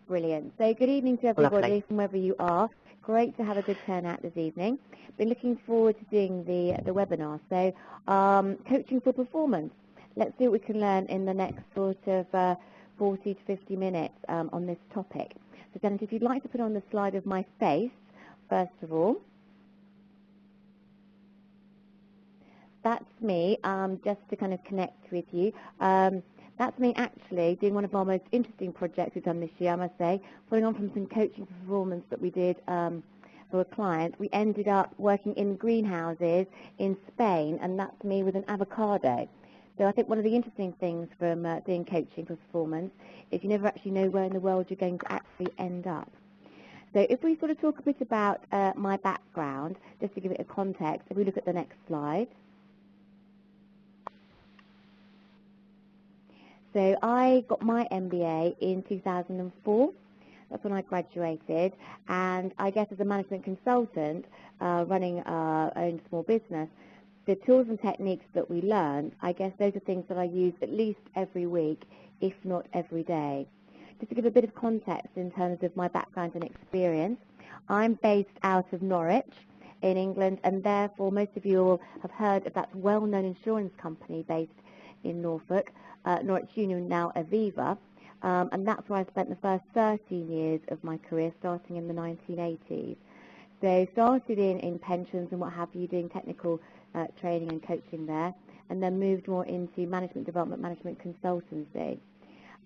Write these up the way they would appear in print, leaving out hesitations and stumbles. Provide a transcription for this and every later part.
Brilliant. So good evening to everybody from wherever you are. Great to have a good turnout this evening. Been looking forward to doing the webinar. So coaching for performance. Let's see what we can learn in the next sort of 40 to 50 minutes on this topic. So Janet, if you'd like to put on the slide of my face, first of all. That's me, just to kind of connect with you. That's me actually doing one of our most interesting projects we've done this year, I must say, following on from some coaching performance that we did for a client. We ended up working in greenhouses in Spain, and that's me with an avocado. So I think one of the interesting things from doing coaching for performance is you never actually know where in the world you're going to actually end up. So if we sort of talk a bit about my background, just to give it a context, if we look at the next slide. So I got my MBA in 2004. That's when I graduated. And I guess as a management consultant, running our own small business, the tools and techniques that we learned, I guess those are things that I use at least every week, if not every day. Just to give a bit of context in terms of my background and experience, I'm based out of Norwich in England, and therefore most of you all have heard of that well-known insurance company based in Norfolk, Norwich Union, now Aviva, and that's where I spent the first 13 years of my career, starting in the 1980s. So started in pensions and what have you, doing technical training and coaching there, and then moved more into management development, management consultancy.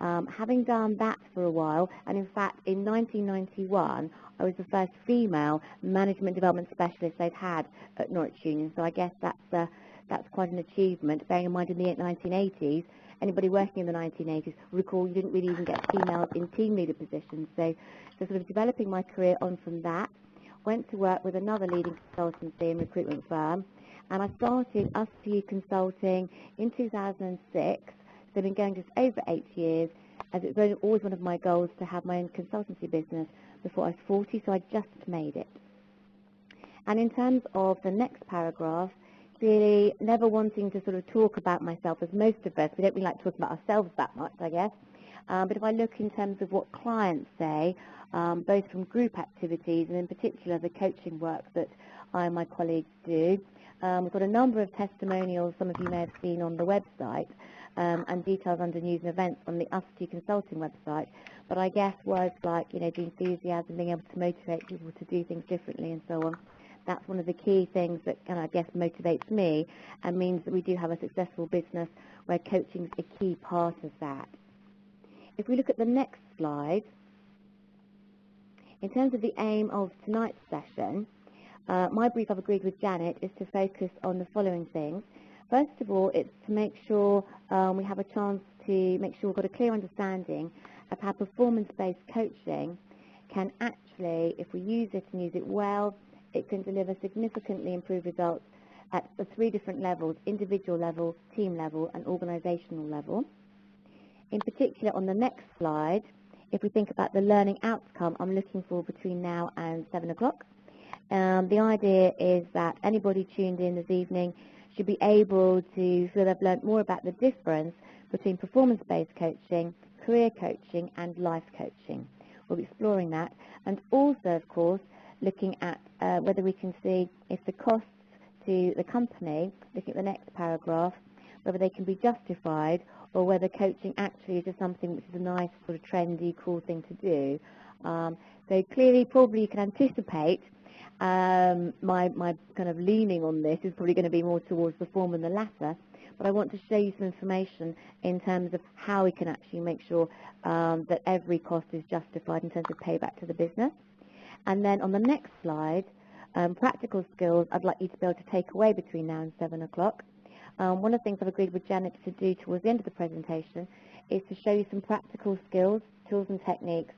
Having done that for a while, and in fact in 1991 I was the first female management development specialist they've had at Norwich Union, so I guess that's quite an achievement, bearing in mind in the 1980s, anybody working in the 1980s recall you didn't really even get females in team leader positions. So sort of developing my career on from that, went to work with another leading consultancy and recruitment firm, and I started US2U Consulting in 2006. So I've been going just over 8 years, as it was always one of my goals to have my own consultancy business before I was 40, so I just made it. And in terms of the next paragraph, really never wanting to sort of talk about myself, as most of us, we don't really like to talk about ourselves that much, I guess. But if I look in terms of what clients say, both from group activities and in particular the coaching work that I and my colleagues do, we've got a number of testimonials some of you may have seen on the website, and details under news and events on the US2U Consulting website. But I guess words like, the enthusiasm, being able to motivate people to do things differently and so on, that's one of the key things that, I guess, motivates me and means that we do have a successful business where coaching is a key part of that. If we look at the next slide, in terms of the aim of tonight's session, my brief I've agreed with Janet is to focus on the following things. First of all, it's to make sure we have a chance to make sure we've got a clear understanding of how performance-based coaching can actually, if we use it and use it well, it can deliver significantly improved results at the 3 different levels: individual level, team level, and organizational level. In particular, on the next slide, if we think about the learning outcome I'm looking for between now and 7 o'clock, the idea is that anybody tuned in this evening should be able to feel they've learned more about the difference between performance-based coaching, career coaching, and life coaching. We'll be exploring that, and also, of course, looking at whether we can see if the costs to the company, looking at the next paragraph, whether they can be justified or whether coaching actually is just something which is a nice sort of trendy, cool thing to do. So clearly, probably you can anticipate my kind of leaning on this is probably going to be more towards the former than the latter, but I want to show you some information in terms of how we can actually make sure that every cost is justified in terms of payback to the business. And then on the next slide, practical skills I'd like you to be able to take away between now and 7 o'clock. One of the things I've agreed with Janet to do towards the end of the presentation is to show you some practical skills, tools and techniques,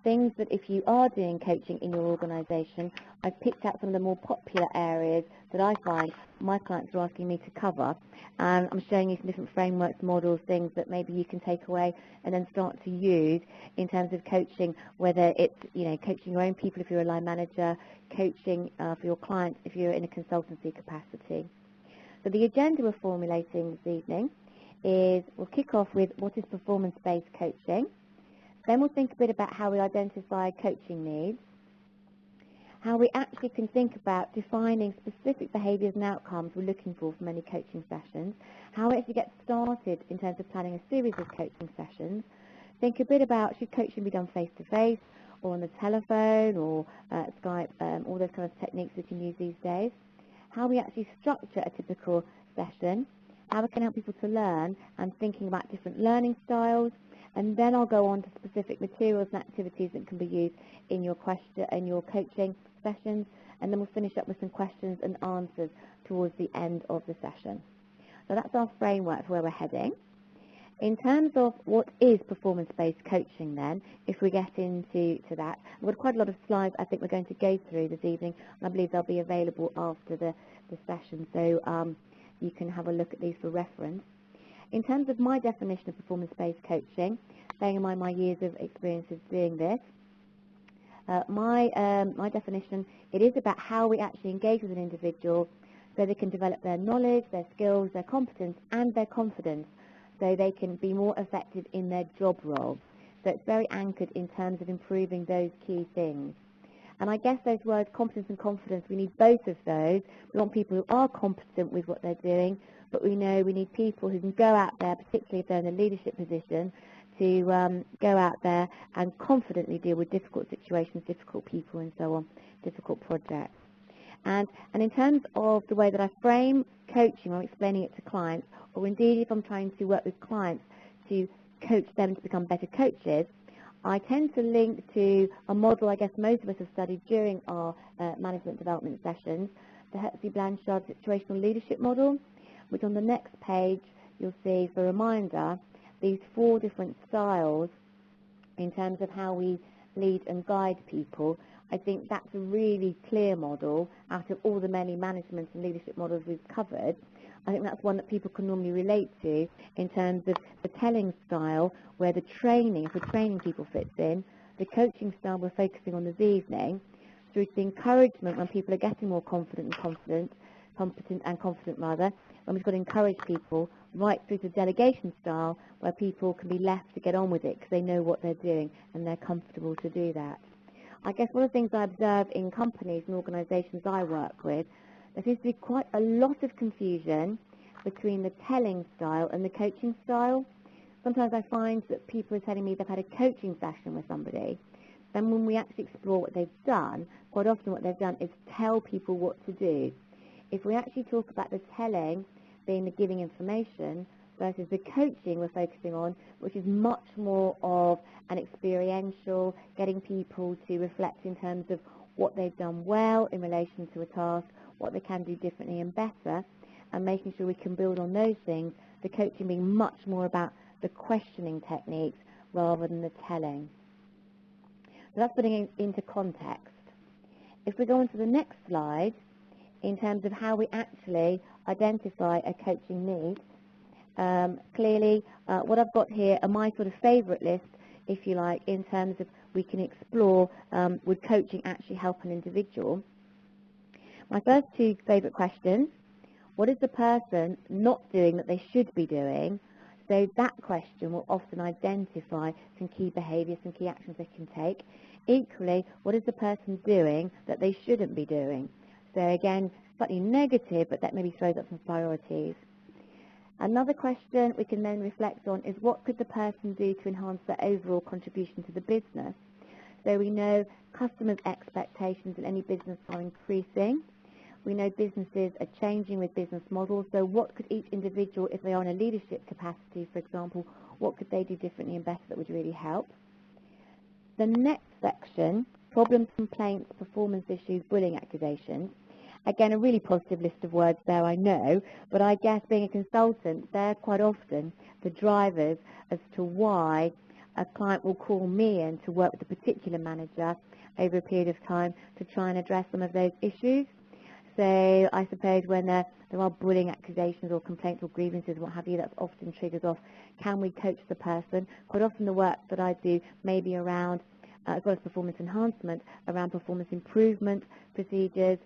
things that if you are doing coaching in your organisation, I've picked out some of the more popular areas that I find my clients are asking me to cover. I'm showing you some different frameworks, models, things that maybe you can take away and then start to use in terms of coaching, whether it's, coaching your own people if you're a line manager, coaching for your clients if you're in a consultancy capacity. So the agenda we're formulating this evening is we'll kick off with what is performance-based coaching. Then we'll think a bit about how we identify coaching needs, how we actually can think about defining specific behaviours and outcomes we're looking for from any coaching sessions, how we actually get started in terms of planning a series of coaching sessions, think a bit about should coaching be done face-to-face or on the telephone or Skype, all those kind of techniques we can use these days, how we actually structure a typical session, how we can help people to learn and thinking about different learning styles, and then I'll go on to specific materials and activities that can be used in your coaching sessions, and then we'll finish up with some questions and answers towards the end of the session. So that's our framework for where we're heading. In terms of what is performance-based coaching then, if we get into that, we've got quite a lot of slides I think we're going to go through this evening, and I believe they'll be available after the session, so you can have a look at these for reference. In terms of my definition of performance-based coaching, bearing in mind my years of experience of doing this, my definition, it is about how we actually engage with an individual so they can develop their knowledge, their skills, their competence and their confidence so they can be more effective in their job role. So it's very anchored in terms of improving those key things. And I guess those words, competence and confidence, we need both of those. We want people who are competent with what they're doing, but we know we need people who can go out there, particularly if they're in a leadership position, to go out there and confidently deal with difficult situations, difficult people and so on, difficult projects. And in terms of the way that I frame coaching or explaining it to clients, or indeed if I'm trying to work with clients to coach them to become better coaches, I tend to link to a model I guess most of us have studied during our management development sessions, the Blanchard situational leadership model, which on the next page you'll see, for a reminder, these 4 different styles in terms of how we lead and guide people. I think that's a really clear model out of all the many management and leadership models we've covered. I think that's one that people can normally relate to in terms of the telling style, where the training, if we're training people, fits in, the coaching style we're focusing on this evening, through to the encouragement when people are getting more competent and confident rather, when we've got to encourage people, right through to delegation style, where people can be left to get on with it because they know what they're doing and they're comfortable to do that. I guess one of the things I observe in companies and organisations I work with, there seems to be quite a lot of confusion between the telling style and the coaching style. Sometimes I find that people are telling me they've had a coaching session with somebody. Then when we actually explore what they've done, quite often what they've done is tell people what to do. If we actually talk about the telling being the giving information versus the coaching we're focusing on, which is much more of an experiential, getting people to reflect in terms of what they've done well in relation to a task, what they can do differently and better, and making sure we can build on those things, the coaching being much more about the questioning techniques rather than the telling. So that's putting it into context. If we go on to the next slide, in terms of how we actually identify a coaching need, clearly what I've got here are my sort of favourite list, if you like, in terms of we can explore would coaching actually help an individual. My first 2 favourite questions: what is the person not doing that they should be doing? So that question will often identify some key behaviours, some key actions they can take. Equally, what is the person doing that they shouldn't be doing? So again, slightly negative, but that maybe throws up some priorities. Another question we can then reflect on is what could the person do to enhance their overall contribution to the business? So we know customers' expectations in any business are increasing. We know businesses are changing with business models, so what could each individual, if they are in a leadership capacity, for example, what could they do differently and better that would really help? The next section, problems, complaints, performance issues, bullying accusations. Again, a really positive list of words there, I know, but I guess being a consultant, they're quite often the drivers as to why a client will call me in to work with a particular manager over a period of time to try and address some of those issues. So I suppose when there are bullying accusations or complaints or grievances, what have you, that's often triggers off, can we coach the person? Quite often the work that I do may be around, as well as performance enhancement, around performance improvement procedures,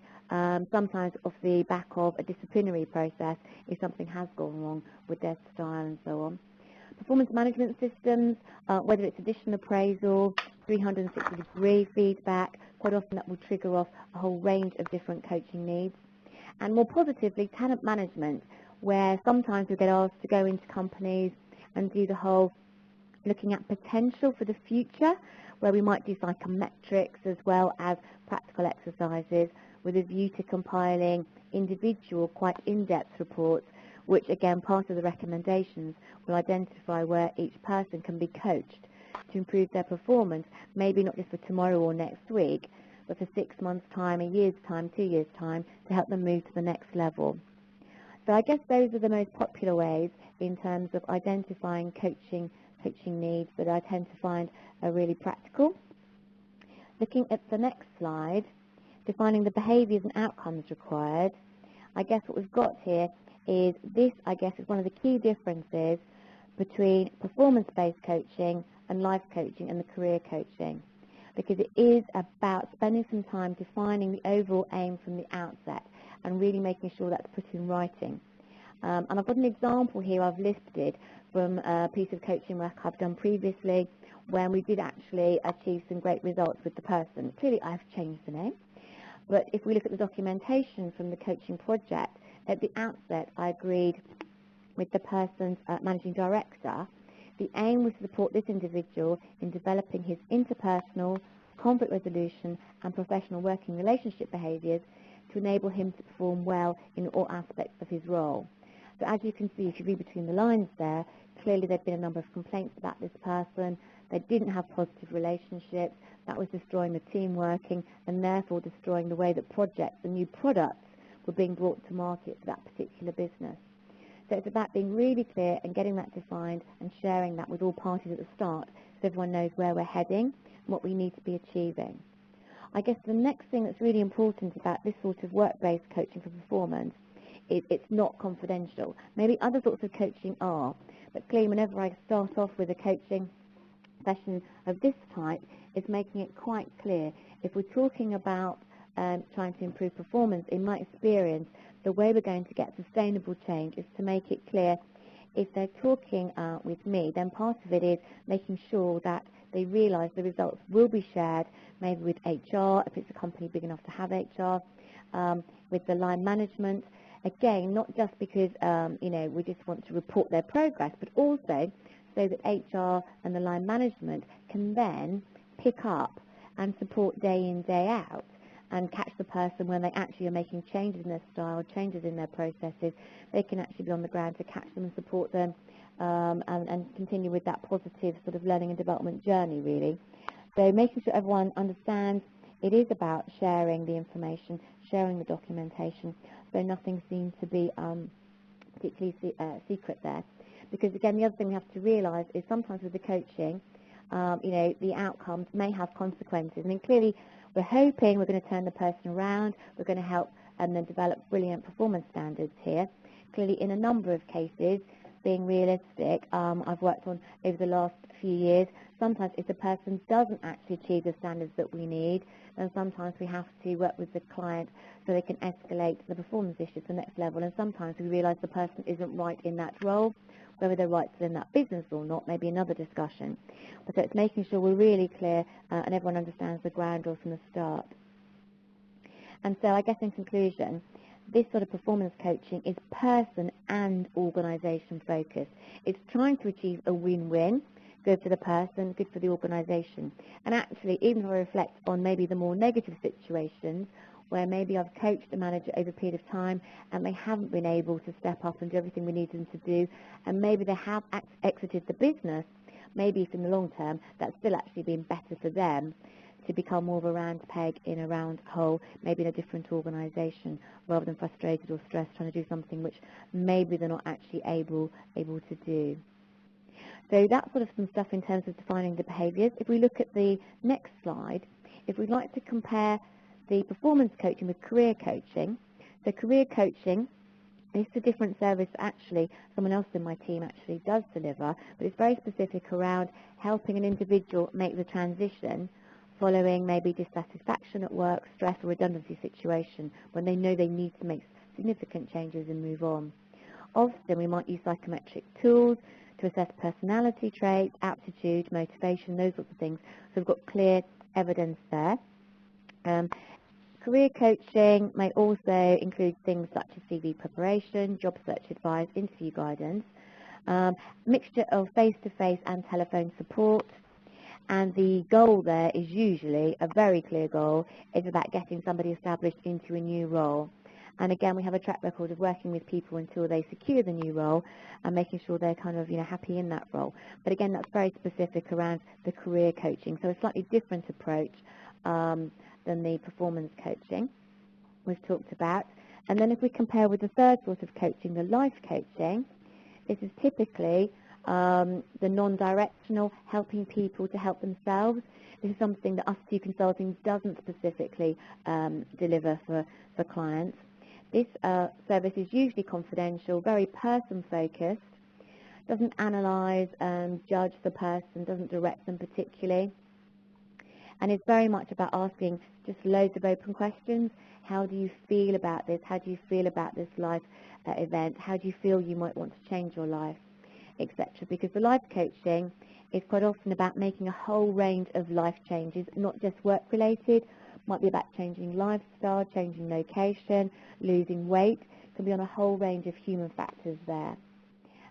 sometimes off the back of a disciplinary process if something has gone wrong with their style and so on. Performance management systems, whether it's additional appraisal, 360-degree feedback, quite often that will trigger off a whole range of different coaching needs. And more positively, talent management, where sometimes we get asked to go into companies and do the whole looking at potential for the future, where we might do psychometrics as well as practical exercises with a view to compiling individual, quite in-depth reports, which again, part of the recommendations will identify where each person can be coached to improve their performance, maybe not just for tomorrow or next week, but for 6 months' time, a year's time, 2 years' time, to help them move to the next level. So I guess those are the most popular ways in terms of identifying coaching needs that I tend to find are really practical. Looking at the next slide, defining the behaviours and outcomes required, I guess what we've got here is this, I guess, is one of the key differences between performance-based coaching and life coaching and the career coaching, because it is about spending some time defining the overall aim from the outset and really making sure that's put in writing. And I've got an example here I've listed from a piece of coaching work I've done previously when we did actually achieve some great results with the person. Clearly I've changed the name, but if we look at the documentation from the coaching project, at the outset I agreed with the person's managing director. The aim was to support this individual in developing his interpersonal, conflict resolution and professional working relationship behaviours to enable him to perform well in all aspects of his role. So as you can see, if you read between the lines there, clearly there had been a number of complaints about this person. They didn't have positive relationships. That was destroying the team working and therefore destroying the way that projects and new products were being brought to market for that particular business. So it's about being really clear and getting that defined and sharing that with all parties at the start so everyone knows where we're heading and what we need to be achieving. I guess the next thing that's really important about this sort of work-based coaching for performance is it's not confidential. Maybe other sorts of coaching are, but clearly whenever I start off with a coaching session of this type, it's making it quite clear. If we're talking about trying to improve performance, in my experience, the way we're going to get sustainable change is to make it clear if they're talking with me, then part of it is making sure that they realise the results will be shared, maybe with HR, if it's a company big enough to have HR, with the line management. Again, not just because we just want to report their progress, but also so that HR and the line management can then pick up and support day in, day out, and catch the person when they actually are making changes in their style, changes in their processes. They can actually be on the ground to catch them and support them and continue with that positive sort of learning and development journey, really. So making sure everyone understands it is about sharing the information, sharing the documentation, so nothing seems to be particularly secret there. Because, again, the other thing we have to realise is sometimes with the coaching, the outcomes may have consequences. I mean, clearly, we're hoping we're going to turn the person around, we're going to help and then develop brilliant performance standards here. Clearly, in a number of cases, being realistic, I've worked on over the last few years, sometimes if the person doesn't actually achieve the standards that we need, then sometimes we have to work with the client so they can escalate the performance issue to the next level, and sometimes we realise the person isn't right in that role. Whether they're right in that business or not may be another discussion. But so it's making sure we're really clear and everyone understands the ground rule from the start. And so I guess in conclusion, this sort of performance coaching is person and organisation focused. It's trying to achieve a win-win, good for the person, good for the organisation. And actually, even if I reflect on maybe the more negative situations, where maybe I've coached a manager over a period of time and they haven't been able to step up and do everything we need them to do, and maybe they have exited the business, maybe if in the long term that's still actually been better for them to become more of a round peg in a round hole, maybe in a different organisation, rather than frustrated or stressed trying to do something which maybe they're not actually able to do. So that's sort of some stuff in terms of defining the behaviours. If we look at the next slide, if we'd like to compare the performance coaching with career coaching. So career coaching is a different service actually someone else in my team actually does deliver, but it's very specific around helping an individual make the transition following maybe dissatisfaction at work, stress or redundancy situation when they know they need to make significant changes and move on. Often we might use psychometric tools to assess personality traits, aptitude, motivation, those sorts of things. So we've got clear evidence there. Career coaching may also include things such as CV preparation, job search advice, interview guidance, mixture of face-to-face and telephone support. And the goal there is usually a very clear goal. It's about getting somebody established into a new role. And again, we have a track record of working with people until they secure the new role and making sure they're kind of, happy in that role. But again, that's very specific around the career coaching. So a slightly different approach than the performance coaching we've talked about. And then if we compare with the third sort of coaching, the life coaching, this is typically the non-directional, helping people to help themselves. This is something that US2U Consulting doesn't specifically deliver for clients. This service is usually confidential, very person-focused, doesn't analyse and judge the person, doesn't direct them particularly, and it's very much about asking just loads of open questions. How do you feel about this? How do you feel about this life event? How do you feel you might want to change your life, etc.? Because the life coaching is quite often about making a whole range of life changes, not just work-related. Might be about changing lifestyle, changing location, losing weight. It can be on a whole range of human factors there.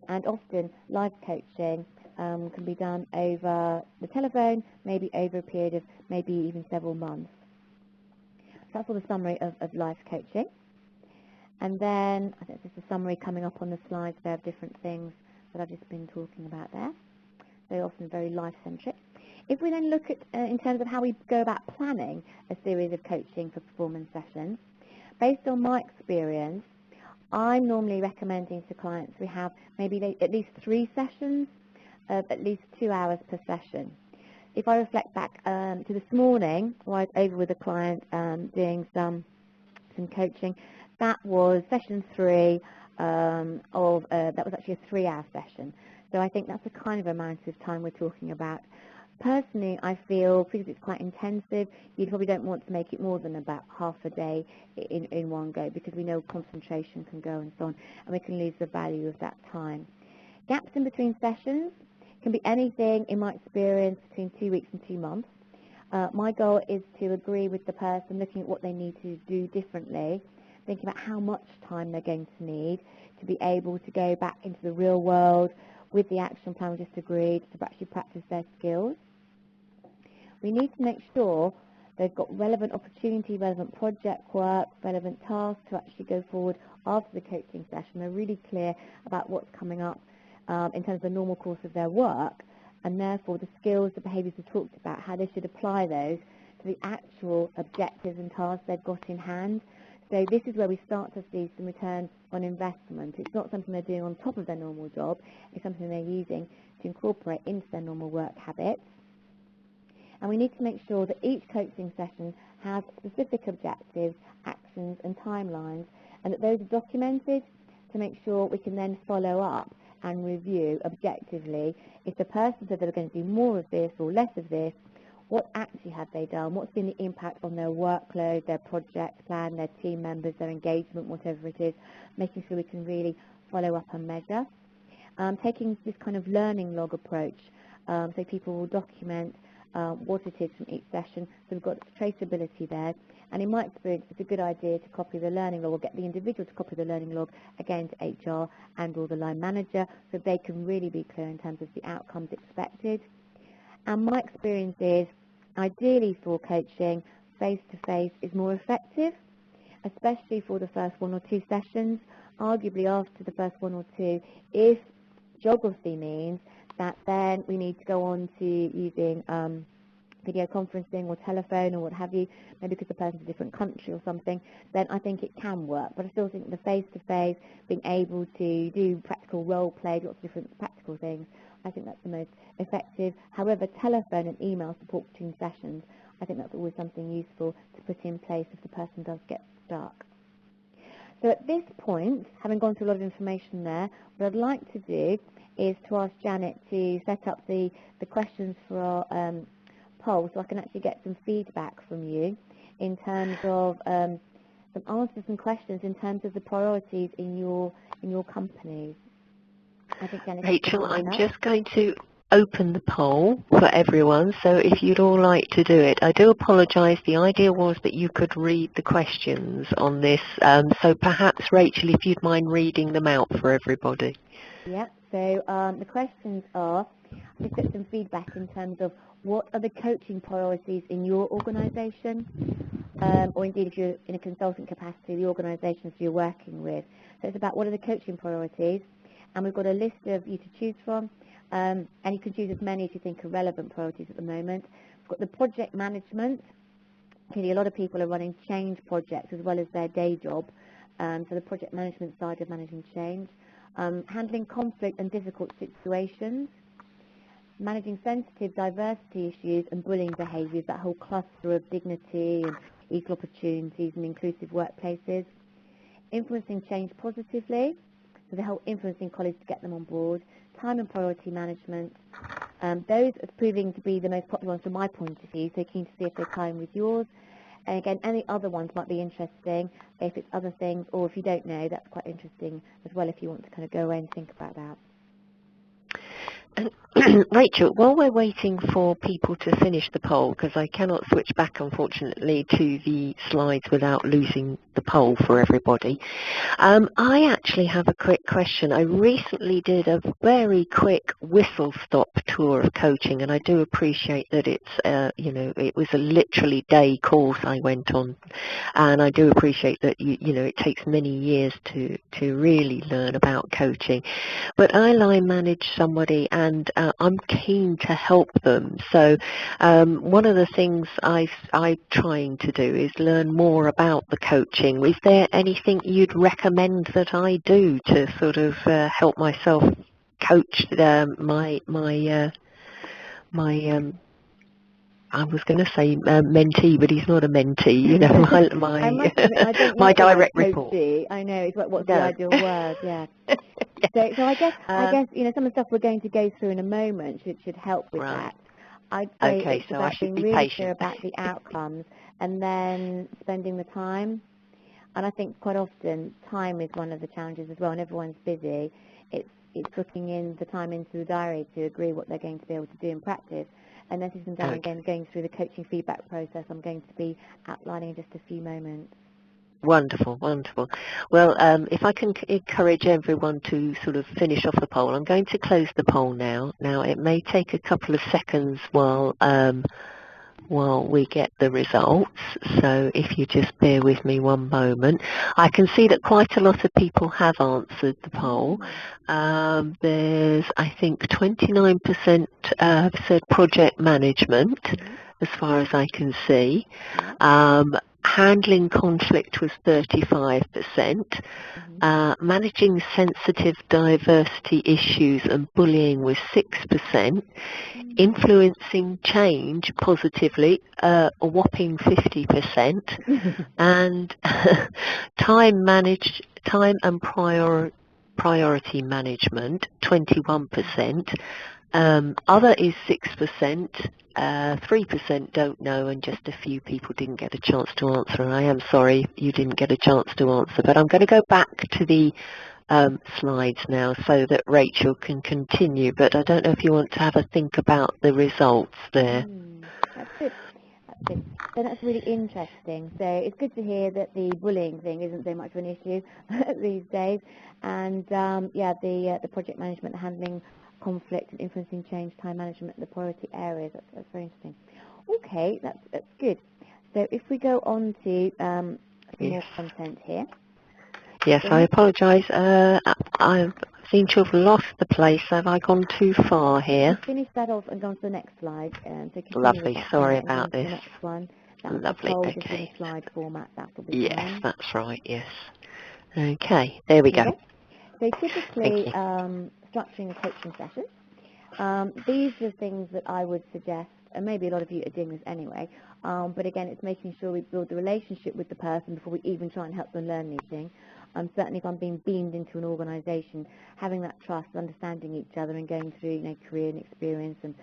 And often life coaching can be done over the telephone, maybe over a period of maybe even several months. So that's all the summary of life coaching. And then I think there's a summary coming up on the slides there of different things that I've just been talking about there. They're often very life-centric. If we then look at, in terms of how we go about planning a series of coaching for performance sessions, based on my experience, I'm normally recommending to clients we have maybe at least 3 sessions of at least 2 hours per session. If I reflect back to this morning, while I was over with a client doing some coaching, that was session 3 that was actually a 3-hour session. So I think that's the kind of amount of time we're talking about. Personally, I feel, because it's quite intensive, you probably don't want to make it more than about half a day in one go, because we know concentration can go and so on, and we can lose the value of that time. Gaps in between sessions can be anything, in my experience, between 2 weeks and 2 months. My goal is to agree with the person, looking at what they need to do differently, thinking about how much time they're going to need to be able to go back into the real world with the action plan we just agreed, to actually practice their skills. We need to make sure they've got relevant opportunity, relevant project work, relevant tasks to actually go forward after the coaching session. They're really clear about what's coming up in terms of the normal course of their work, and therefore the skills, the behaviours we talked about, how they should apply those to the actual objectives and tasks they've got in hand. So this is where we start to see some return on investment. It's not something they're doing on top of their normal job. It's something they're using to incorporate into their normal work habits. And we need to make sure that each coaching session has specific objectives, actions and timelines, and that those are documented to make sure we can then follow up and review objectively if the person said they were going to do more of this or less of this, what actually have they done, what's been the impact on their workload, their project plan, their team members, their engagement, whatever it is, making sure we can really follow up and measure. Taking this kind of learning log approach, so people will document what it is from each session, so we've got traceability there. And in my experience, it's a good idea to copy the learning log, or get the individual to copy the learning log again to HR and or the line manager, so they can really be clear in terms of the outcomes expected. And my experience is, ideally for coaching, face-to-face is more effective, especially for the first 1 or 2 sessions. Arguably after the first 1 or 2, if geography means that then we need to go on to using video conferencing or telephone or what have you, maybe because the person's in a different country or something, then I think it can work. But I still think the face-to-face, being able to do practical role play, lots of different practical things, I think that's the most effective. However, telephone and email support between sessions, I think that's always something useful to put in place if the person does get stuck. So at this point, having gone through a lot of information there, what I'd like to do is to ask Janet to set up the questions for our poll, so I can actually get some feedback from you in terms of some answers and questions in terms of the priorities in your companies. I think Jennifer Rachel, I'm just going to open the poll for everyone, so if you'd all like to do it. I do apologise. The idea was that you could read the questions on this, so perhaps, Rachel, if you'd mind reading them out for everybody. Yep, so the questions are, just get some feedback in terms of what are the coaching priorities in your organisation, or indeed if you're in a consultant capacity, the organisations you're working with. So it's about what are the coaching priorities, and we've got a list of you to choose from, and you can choose as many as you think are relevant priorities at the moment. We've got the project management. Clearly a lot of people are running change projects as well as their day job, so the project management side of managing change. Handling conflict and difficult situations, managing sensitive diversity issues and bullying behaviours, that whole cluster of dignity and equal opportunities and inclusive workplaces, influencing change positively, so the whole influencing colleagues to get them on board, time and priority management. Those are proving to be the most popular ones from my point of view, so keen to see if they tie in with yours. And again, any other ones might be interesting if it's other things, or if you don't know, that's quite interesting as well if you want to kind of go away and think about that. And Rachel, while we're waiting for people to finish the poll, because I cannot switch back, unfortunately, to the slides without losing the poll for everybody, I actually have a quick question. I recently did a very quick whistle-stop tour of coaching, and I do appreciate that it's, you know, it was a literally day course I went on, and I do appreciate that, you know, it takes many years to really learn about coaching. But I line manage somebody, and I'm keen to help them. So one of the things I'm trying to do is learn more about the coaching. Is there anything you'd recommend that I do to sort of help myself coach my I was going to say mentee, but he's not a mentee, you know, my direct report. I know, it's what's the ideal word, yeah. So I guess you know, some of the stuff we're going to go through in a moment should help with that. I'd say it's about being really clear about the outcomes and then spending the time. And I think quite often time is one of the challenges as well, and everyone's busy. It's booking in the time into the diary to agree what they're going to be able to do in practice. And this is done again, going through the coaching feedback process, I'm going to be outlining in just a few moments. Wonderful, wonderful. Well, if I can encourage everyone to sort of finish off the poll, I'm going to close the poll now. Now, it may take a couple of seconds while we get the results, so if you just bear with me one moment. I can see that quite a lot of people have answered the poll. There's, I think, 29% have said project management, as far as I can see. Handling conflict was 35%. Managing sensitive diversity issues and bullying was 6%. Influencing change positively, a whopping 50%. And time and priority management, 21%. Other is 6%, 3% don't know, and just a few people didn't get a chance to answer. And I am sorry you didn't get a chance to answer, but I'm going to go back to the slides now so that Rachel can continue. But I don't know if you want to have a think about the results there. That's good. That's good. So that's really interesting. So it's good to hear that the bullying thing isn't so much of an issue these days. And yeah, the project management, handling conflict and influencing change, time management, the priority areas, that's very interesting. Okay, that's good. So if we go on to some more content here. Yes, I apologise. I seem to have lost the place. Have I gone too far here? Finish that off and go on to the next slide. So lovely. Sorry about this. The next one. Lovely. Okay. In slide format. That'll be yes, fine. That's right. Yes. Okay. There we go. So typically, structuring a coaching session. These are things that I would suggest, and maybe a lot of you are doing this anyway, but again, it's making sure we build the relationship with the person before we even try and help them learn anything. Certainly if I'm being beamed into an organisation, having that trust, understanding each other and going through, you know, career and experience and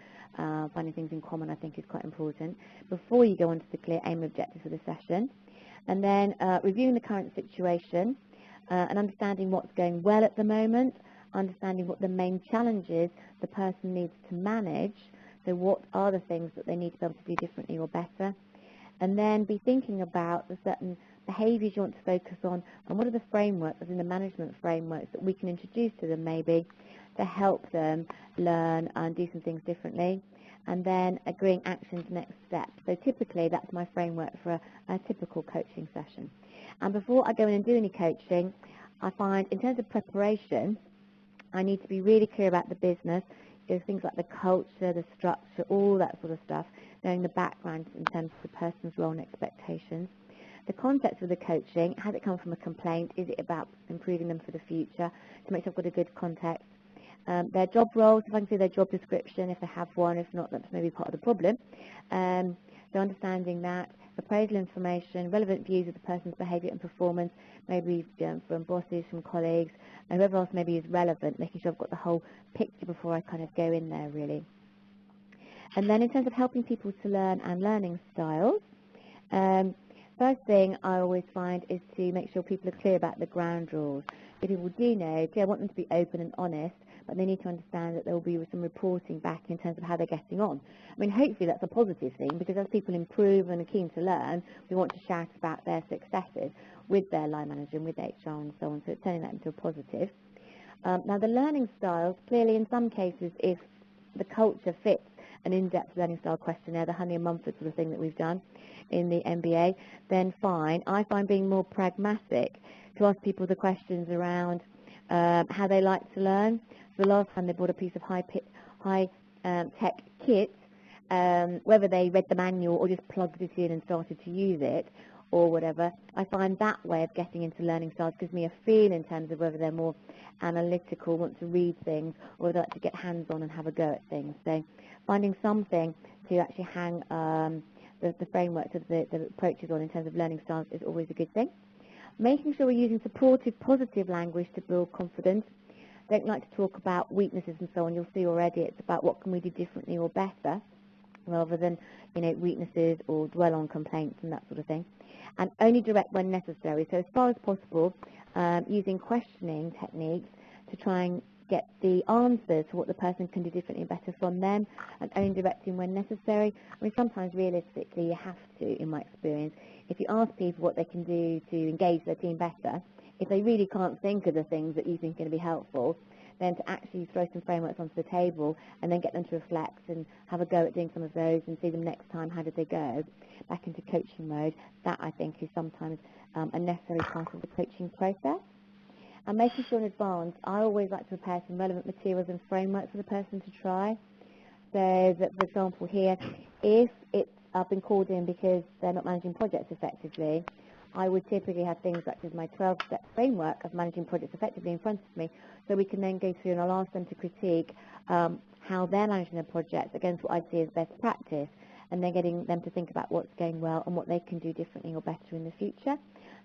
finding things in common, I think is quite important before you go on to the clear aim objectives of the session. And then reviewing the current situation and understanding what's going well at the moment understanding what the main challenges the person needs to manage. So what are the things that they need to be able to do differently or better? And then be thinking about the certain behaviours you want to focus on, and what are the frameworks, as in the management frameworks, that we can introduce to them maybe to help them learn and do some things differently. And then agreeing actions, next steps. So typically that's my framework for a typical coaching session. And before I go in and do any coaching, I find in terms of preparation, I need to be really clear about the business, things like the culture, the structure, all that sort of stuff, knowing the background in terms of the person's role and expectations. The context of the coaching, has it come from a complaint? Is it about improving them for the future? To make sure I've got a good context. Their job roles, if I can see their job description, if they have one, if not, that's maybe part of the problem. So understanding that, appraisal information, relevant views of the person's behaviour and performance, maybe from bosses, from colleagues, and whoever else maybe is relevant, making sure I've got the whole picture before I kind of go in there, really. And then in terms of helping people to learn and learning styles, first thing I always find is to make sure people are clear about the ground rules. So people do know, I want them to be open and honest, but they need to understand that there will be some reporting back in terms of how they're getting on. I mean, hopefully that's a positive thing, because as people improve and are keen to learn, we want to shout about their successes with their line manager and with HR and so on, so it's turning that into a positive. Now, the learning styles, clearly in some cases, if the culture fits an in-depth learning style questionnaire, the Honey and Mumford sort of thing that we've done in the MBA, then fine. I find being more pragmatic to ask people the questions around how they like to learn. So the last time they bought a piece of high-tech kit, whether they read the manual or just plugged it in and started to use it or whatever, I find that way of getting into learning styles gives me a feel in terms of whether they're more analytical, want to read things, or whether they like to get hands-on and have a go at things. So finding something to actually hang the frameworks of the approaches on in terms of learning styles is always a good thing. Making sure we're using supportive, positive language to build confidence. Don't like to talk about weaknesses and so on. You'll see already it's about what can we do differently or better, rather than weaknesses or dwell on complaints and that sort of thing. And only direct when necessary. So as far as possible, using questioning techniques to try and get the answers to what the person can do differently and better from them, and only directing when necessary. I mean, sometimes realistically you have to, in my experience. If you ask people what they can do to engage their team better, if they really can't think of the things that you think are going to be helpful, then to actually throw some frameworks onto the table and then get them to reflect and have a go at doing some of those and see them next time, how did they go, back into coaching mode, that I think is sometimes a necessary part of the coaching process. And making sure in advance, I always like to prepare some relevant materials and frameworks for the person to try. So that, for example, here, if I've been called in because they're not managing projects effectively, I would typically have things such as my 12-step framework of managing projects effectively in front of me, so we can then go through and I'll ask them to critique how they're managing their projects against what I see as best practice, and then getting them to think about what's going well and what they can do differently or better in the future.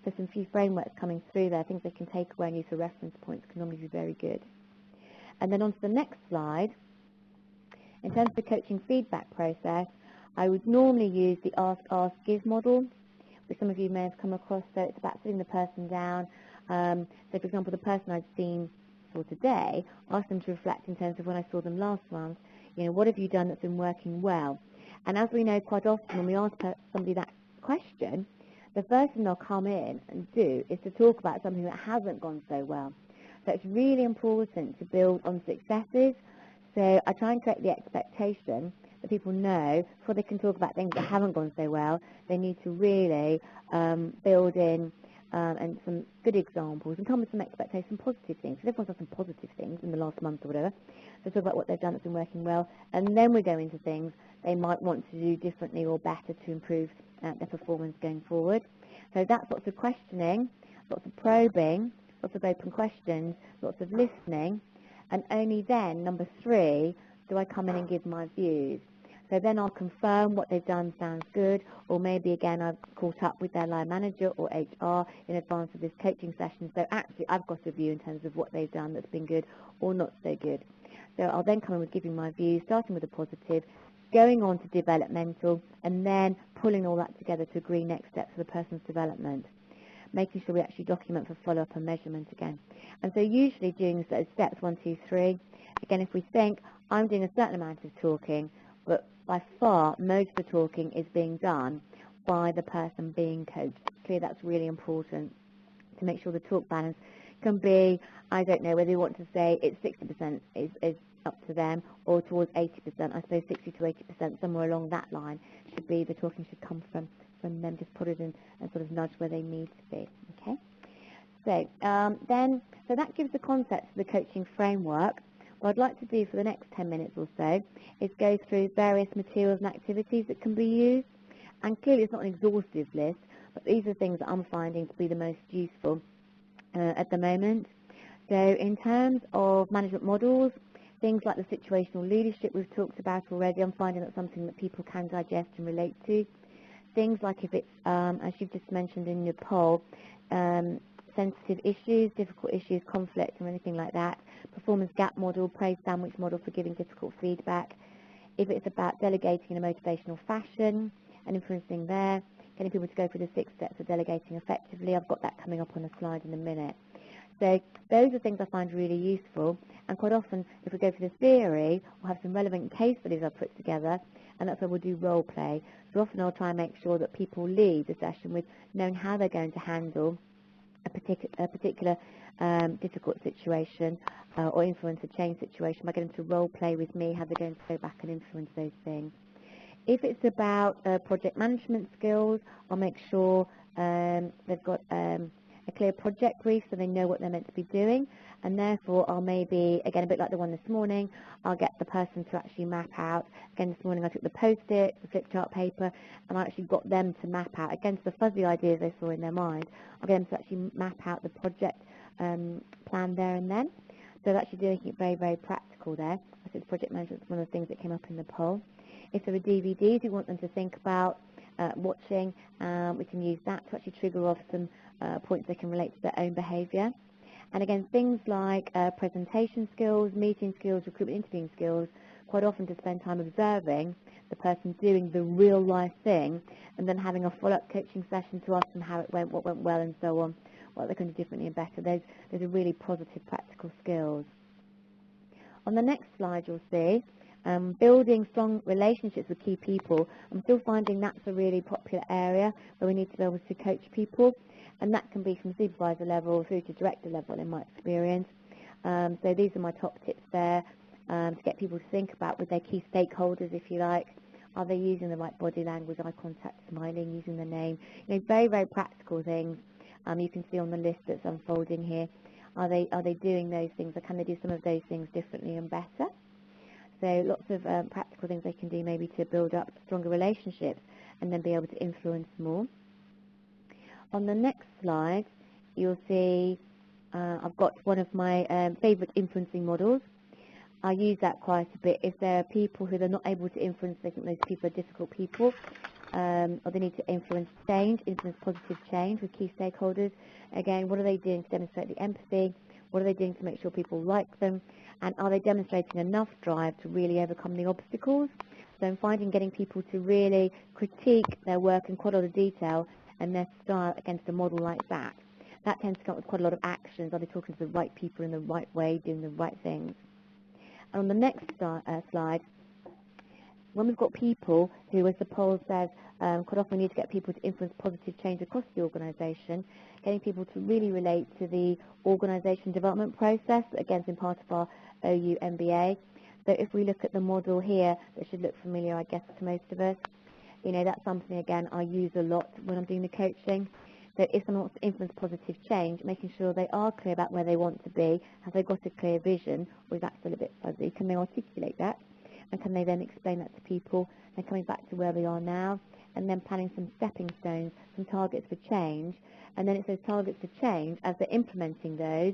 So some few frameworks coming through there, things they can take away and use for reference points can normally be very good. And then on to the next slide. In terms of the coaching feedback process, I would normally use the ask, ask, give model, which some of you may have come across. So it's about sitting the person down. So for example, the person I've seen for today, ask them to reflect in terms of when I saw them last month, what have you done that's been working well? And as we know, quite often when we ask somebody that question, the first thing they'll come in and do is to talk about something that hasn't gone so well. So it's really important to build on successes. So I try and create the expectation that people know, before they can talk about things that haven't gone so well, they need to really build in and some good examples and come with some expectations, positive things. So everyone's done some positive things in the last month or whatever. So talk about what they've done that's been working well, and then we go into things they might want to do differently or better to improve their performance going forward. So that's lots of questioning, lots of probing, lots of open questions, lots of listening, and only then, number 3, do I come in and give my views. So then I'll confirm what they've done sounds good, or maybe again I've caught up with their line manager or HR in advance of this coaching session. So actually I've got a view in terms of what they've done that's been good or not so good. So I'll then come in with giving my views, starting with the positive, going on to developmental, and then pulling all that together to agree next steps for the person's development. making sure we actually document for follow-up and measurement again. And so usually doing those steps 1, 2, 3, again, if we think I'm doing a certain amount of talking, but by far most of the talking is being done by the person being coached. Clearly that's really important to make sure the talk balance can be, I don't know whether you want to say it's 60% is up to them, or towards 80%. I suppose 60 to 80%, somewhere along that line, should be the talking should come from them. Just put it in and sort of nudge where they need to be. Okay. So so that gives the concept of the coaching framework. What I'd like to do for the next 10 minutes or so is go through various materials and activities that can be used. And clearly it's not an exhaustive list, but these are things that I'm finding to be the most useful at the moment. So in terms of management models, things like the situational leadership we've talked about already, I'm finding that's something that people can digest and relate to. Things like if it's, as you've just mentioned in your poll, sensitive issues, difficult issues, conflict or anything like that. Performance gap model, praise sandwich model for giving difficult feedback. If it's about delegating in a motivational fashion and influencing there, getting people to go through the 6 steps of delegating effectively. I've got that coming up on a slide in a minute. So those are things I find really useful, and quite often if we go through the theory, we'll have some relevant case studies I've put together, and that's where we'll do role play. So often I'll try and make sure that people leave the session with knowing how they're going to handle a particular difficult situation or influence a change situation by getting to role play with me, how they're going to go back and influence those things. If it's about project management skills, I'll make sure they've got a clear project brief so they know what they're meant to be doing, and therefore I'll maybe, again a bit like the one this morning, I'll get the person to actually map out. Again this morning I took the post-it, the flip chart paper, and I actually got them to map out, against the fuzzy ideas they saw in their mind, I'll get them to actually map out the project plan there and then. So they're actually doing it very, very practical there. I said project management is one of the things that came up in the poll. If there are DVDs you want them to think about watching, we can use that to actually trigger off some points they can relate to their own behaviour. And again, things like presentation skills, meeting skills, recruitment interviewing skills, quite often to spend time observing the person doing the real life thing and then having a follow-up coaching session to ask them how it went, what went well and so on, what they can do differently and better. Those are really positive practical skills. On the next slide you'll see building strong relationships with key people. I'm still finding that's a really popular area where we need to be able to coach people, and that can be from supervisor level through to director level in my experience. So these are my top tips there to get people to think about with their key stakeholders, if you like. Are they using the right body language, eye contact, smiling, using the name? You know, very, very practical things you can see on the list that's unfolding here. Are they doing those things, or can they do some of those things differently and better? So lots of practical things they can do maybe to build up stronger relationships and then be able to influence more. On the next slide, you'll see I've got one of my favourite influencing models. I use that quite a bit. If there are people who they're not able to influence, they think those people are difficult people, or they need to influence positive change with key stakeholders. Again, what are they doing to demonstrate the empathy? What are they doing to make sure people like them? And are they demonstrating enough drive to really overcome the obstacles? So I'm finding getting people to really critique their work in quite a lot of detail and their style against a model like that. That tends to come with quite a lot of actions. Are they talking to the right people in the right way, doing the right things? And on the next slide, when we've got people who, as the poll says, quite often we need to get people to influence positive change across the organisation, getting people to really relate to the organisation development process, that again is in part of our OU MBA. So if we look at the model here, that should look familiar, I guess, to most of us. You know, that's something, again, I use a lot when I'm doing the coaching. So if someone wants to influence positive change, making sure they are clear about where they want to be, have they got a clear vision, or is that still a bit fuzzy? Can they articulate that? And can they then explain that to people? And coming back to where we are now, and then planning some stepping stones, some targets for change. And then it's those targets for change, as they're implementing those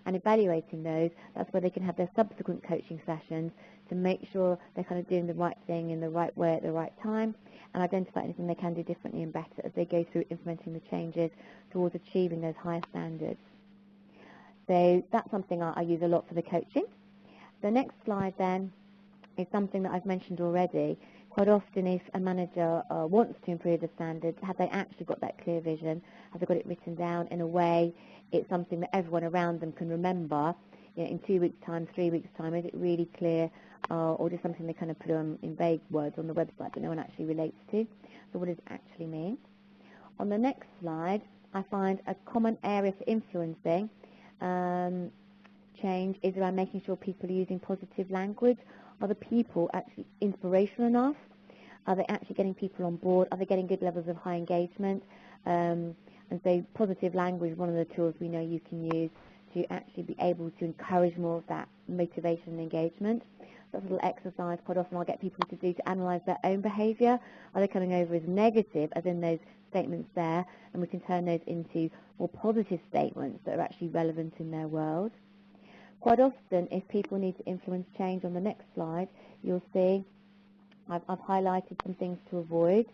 and evaluating those, that's where they can have their subsequent coaching sessions to make sure they're kind of doing the right thing in the right way at the right time, and identify anything they can do differently and better as they go through implementing the changes towards achieving those higher standards. So that's something I use a lot for the coaching. The next slide then is something that I've mentioned already. Quite often, if a manager wants to improve the standards, have they actually got that clear vision? Have they got it written down in a way it's something that everyone around them can remember? You know, in 2 weeks' time, 3 weeks' time, is it really clear, or just something they kind of put on in vague words on the website that no one actually relates to? So what does it actually mean? On the next slide, I find a common area for influencing change is around making sure people are using positive language. Are the people actually inspirational enough? Are they actually getting people on board? Are they getting good levels of high engagement? And so positive language is one of the tools we know you can use to actually be able to encourage more of that motivation and engagement. So that's a little exercise quite often I'll get people to do to analyse their own behaviour. Are they coming over as negative, as in those statements there, and we can turn those into more positive statements that are actually relevant in their world. Quite often, if people need to influence change, on the next slide, you'll see I've highlighted some things to avoid.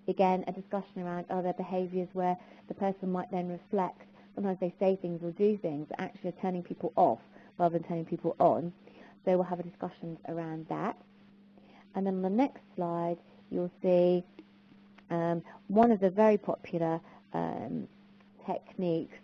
Again, a discussion around are there behaviours where the person might then reflect. Sometimes they say things or do things that actually are turning people off rather than turning people on. So we'll have a discussion around that. And then on the next slide, you'll see one of the very popular techniques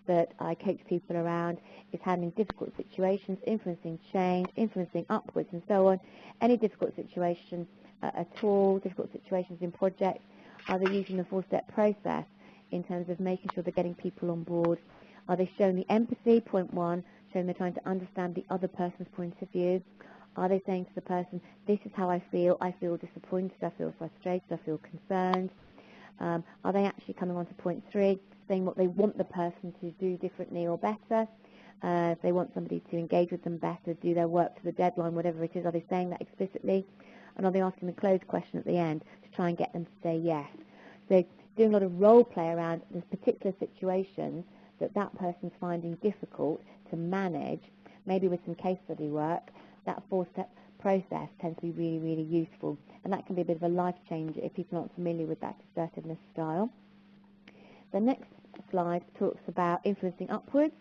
that I coach people around is handling difficult situations, influencing change, influencing upwards and so on. Any difficult situation at all, difficult situations in projects, are they using the 4-step process in terms of making sure they're getting people on board? Are they showing the empathy, point 1, showing they're trying to understand the other person's point of view? Are they saying to the person, this is how I feel disappointed, I feel frustrated, I feel concerned? Are they actually coming on to point 3, saying what they want the person to do differently or better? If they want somebody to engage with them better, do their work to the deadline, whatever it is, are they saying that explicitly? And are they asking the closed question at the end to try and get them to say yes? So doing a lot of role play around this particular situations that that person's finding difficult to manage, maybe with some case study work, that 4-step process tends to be really, really useful. And that can be a bit of a life changer if people aren't familiar with that assertiveness style. The next slide talks about influencing upwards.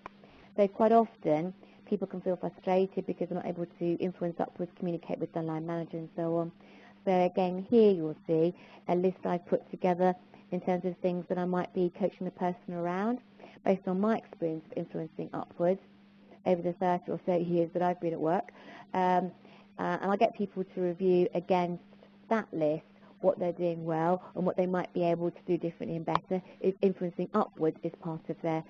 So quite often, people can feel frustrated because they're not able to influence upwards, communicate with their line manager and so on. So again, here you'll see a list I've put together in terms of things that I might be coaching the person around based on my experience of influencing upwards over the 30 or so years that I've been at work. And I'll get people to review against that list what they're doing well and what they might be able to do differently and better. Influencing upwards is part of their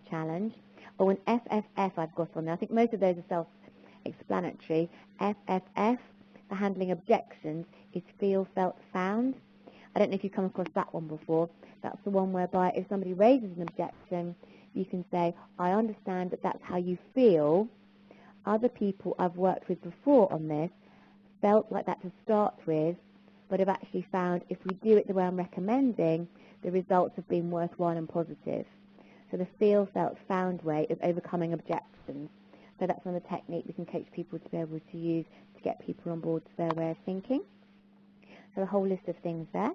challenge. Or an FFF I've got on there. I think most of those are self-explanatory. FFF, for handling objections, is feel, felt, found. I don't know if you've come across that one before. That's the one whereby if somebody raises an objection, you can say, I understand that that's how you feel. Other people I've worked with before on this felt like that to start with, but have actually found if we do it the way I'm recommending, the results have been worthwhile and positive. So the feel, felt, found way of overcoming objections. So that's another technique we can coach people to be able to use to get people on board to their way of thinking. So a whole list of things there.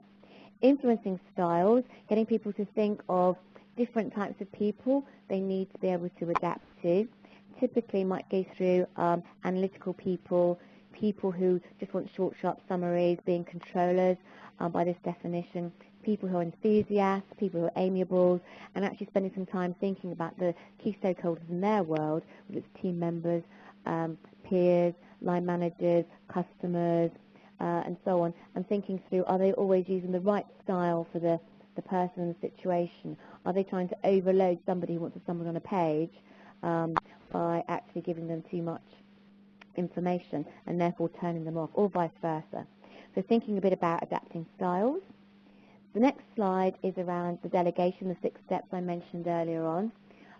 Influencing styles, getting people to think of different types of people they need to be able to adapt to. Typically might go through analytical people, people who just want short, sharp summaries, being controllers by this definition, people who are enthusiasts, people who are amiable, and actually spending some time thinking about the key stakeholders in their world, whether it's team members, peers, line managers, customers, and so on, and thinking through, are they always using the right style for the person and the situation? Are they trying to overload somebody who wants to summary on a page by actually giving them too much information and therefore turning them off, or vice versa? So thinking a bit about adapting styles. The next slide is around the delegation, the 6 steps I mentioned earlier on.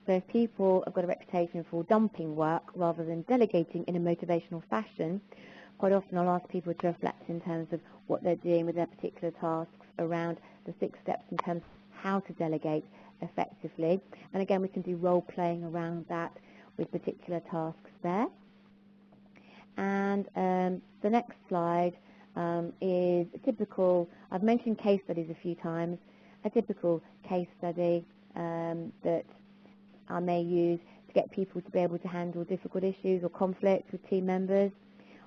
So if people have got a reputation for dumping work rather than delegating in a motivational fashion, quite often I'll ask people to reflect in terms of what they're doing with their particular tasks around the 6 steps in terms of how to delegate effectively. And again, we can do role-playing around that with particular tasks there. And the next slide is a typical, I've mentioned case studies a few times, a typical case study that I may use to get people to be able to handle difficult issues or conflicts with team members,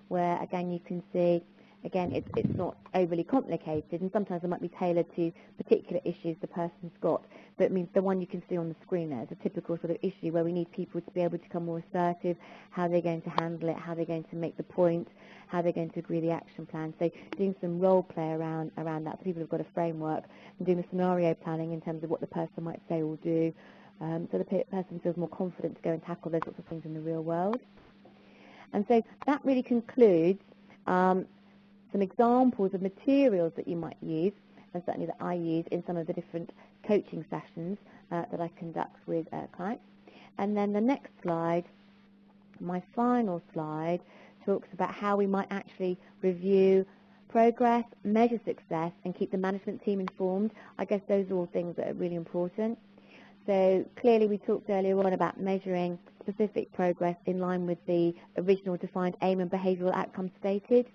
where again you can see Again, it's not overly complicated, and sometimes it might be tailored to particular issues the person's got. But it means the one you can see on the screen there is a typical sort of issue where we need people to be able to become more assertive, how they're going to handle it, how they're going to make the point, how they're going to agree the action plan. So doing some role play around that, so people have got a framework, and doing the scenario planning in terms of what the person might say or do, so the person feels more confident to go and tackle those sorts of things in the real world. And so that really concludes some examples of materials that you might use, and certainly that I use in some of the different coaching sessions that I conduct with clients. And then the next slide, my final slide, talks about how we might actually review progress, measure success, and keep the management team informed. I guess those are all things that are really important. So clearly we talked earlier on about measuring specific progress in line with the original defined aim and behavioural outcome stated.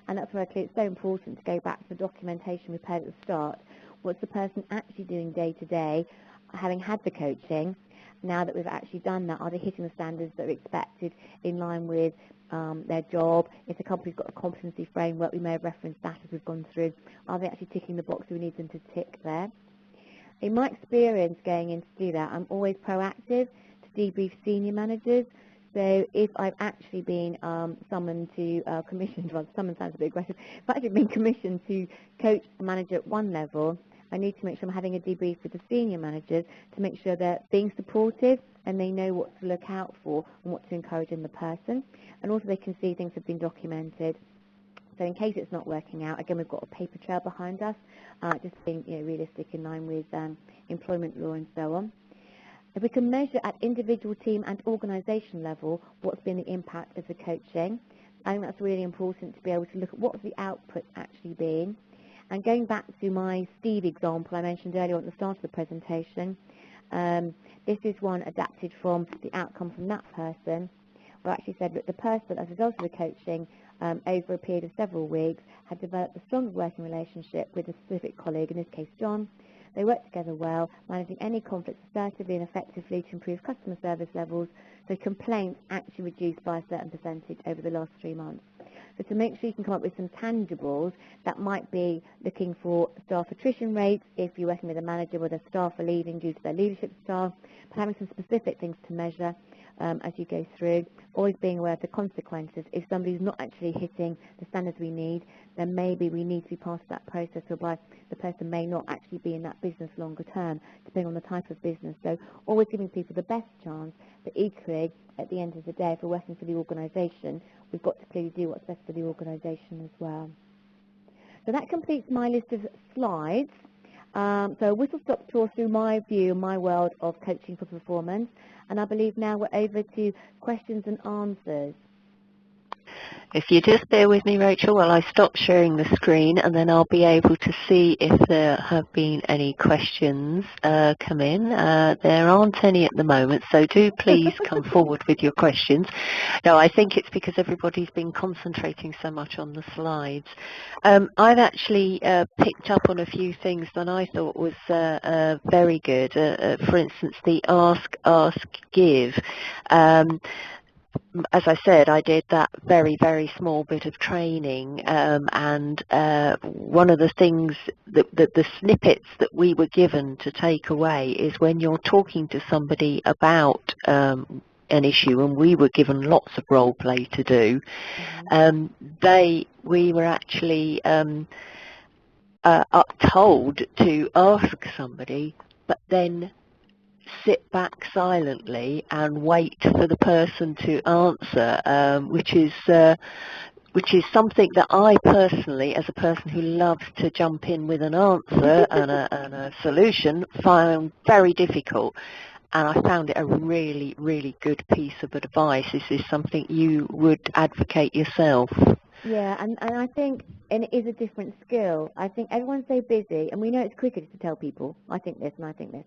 And that's where it's so important to go back to the documentation we had at the start. What's the person actually doing day to day, having had the coaching? Now that we've actually done that, are they hitting the standards that are expected in line with their job? If the company's got a competency framework, we may have referenced that as we've gone through. Are they actually ticking the box we need them to tick there? In my experience going in to do that, I'm always proactive to debrief senior managers. So if I've actually been summoned to commissioned, well, summoned sounds a bit aggressive, if I've actually been commissioned to coach a manager at one level, I need to make sure I'm having a debrief with the senior managers to make sure they're being supportive and they know what to look out for and what to encourage in the person. And also they can see things have been documented. So in case it's not working out, again, we've got a paper trail behind us, just being realistic in line with employment law and so on. If we can measure at individual, team and organisation level what's been the impact of the coaching, I think that's really important to be able to look at what's the output actually been. And going back to my Steve example I mentioned earlier at the start of the presentation, this is one adapted from the outcome from that person, where I actually said that the person, as a result of the coaching, over a period of several weeks, had developed a strong working relationship with a specific colleague, in this case John. They worked together well, managing any conflicts assertively and effectively to improve customer service levels, so complaints actually reduced by a certain percentage over the last 3 months. So to make sure you can come up with some tangibles, that might be looking for staff attrition rates if you're working with a manager where the staff are leaving due to their leadership style, but having some specific things to measure as you go through, always being aware of the consequences. If somebody's not actually hitting the standards we need, then maybe we need to be part of that process whereby the person may not actually be in that business longer term, depending on the type of business. So always giving people the best chance, but equally, at the end of the day, if we're working for the organisation, we've got to clearly do what's best for the organisation as well. So that completes my list of slides. So whistle-stop tour through my view, my world of coaching for performance. And I believe now we're over to questions and answers. If you just bear with me, Rachel, while I stop sharing the screen, and then I'll be able to see if there have been any questions come in. There aren't any at the moment, so do please come forward with your questions. No, I think it's because everybody's been concentrating so much on the slides. I've actually picked up on a few things that I thought was very good. For instance, the ask, give. As I said, I did that very, very small bit of training, and one of the things, the snippets that we were given to take away is when you're talking to somebody about an issue, and we were given lots of role play to do, we were actually told to ask somebody, but then sit back silently and wait for the person to answer, which is something that I personally, as a person who loves to jump in with an answer and a solution, find very difficult. And I found it a really, really good piece of advice. Is this something you would advocate yourself? Yeah, and I think, and it is a different skill. I think everyone's so busy, and we know it's quicker to tell people, I think this and I think this.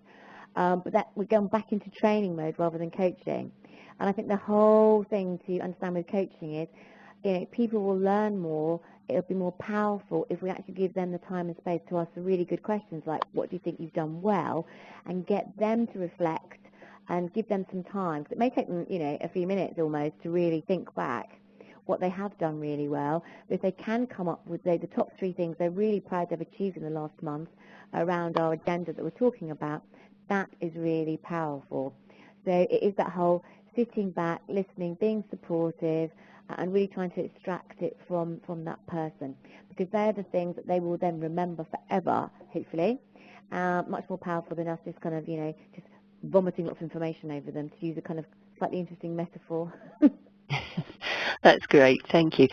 But that we're going back into training mode rather than coaching. And I think the whole thing to understand with coaching is, people will learn more, it'll be more powerful if we actually give them the time and space to ask the really good questions like, what do you think you've done well? And get them to reflect and give them some time. 'Cause it may take them, a few minutes almost to really think back what they have done really well. But if they can come up with the top 3 things they're really proud they've achieved in the last month around our agenda that we're talking about, that is really powerful. So it is that whole sitting back, listening, being supportive, and really trying to extract it from that person, because they're the things that they will then remember forever, hopefully, much more powerful than us just kind of, just vomiting lots of information over them, to use a kind of slightly interesting metaphor. That's great, thank you.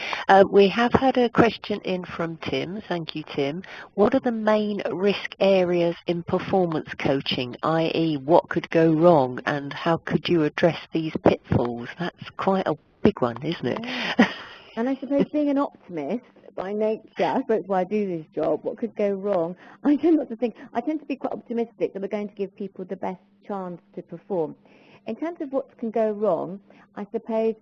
We have had a question in from Tim. Thank you, Tim. What are the main risk areas in performance coaching, i.e. what could go wrong and how could you address these pitfalls? That's quite a big one, isn't it? Yeah. And I suppose being an optimist by nature, I suppose why I do this job, what could go wrong? I tend not to think, I tend to be quite optimistic that we're going to give people the best chance to perform. In terms of what can go wrong, I suppose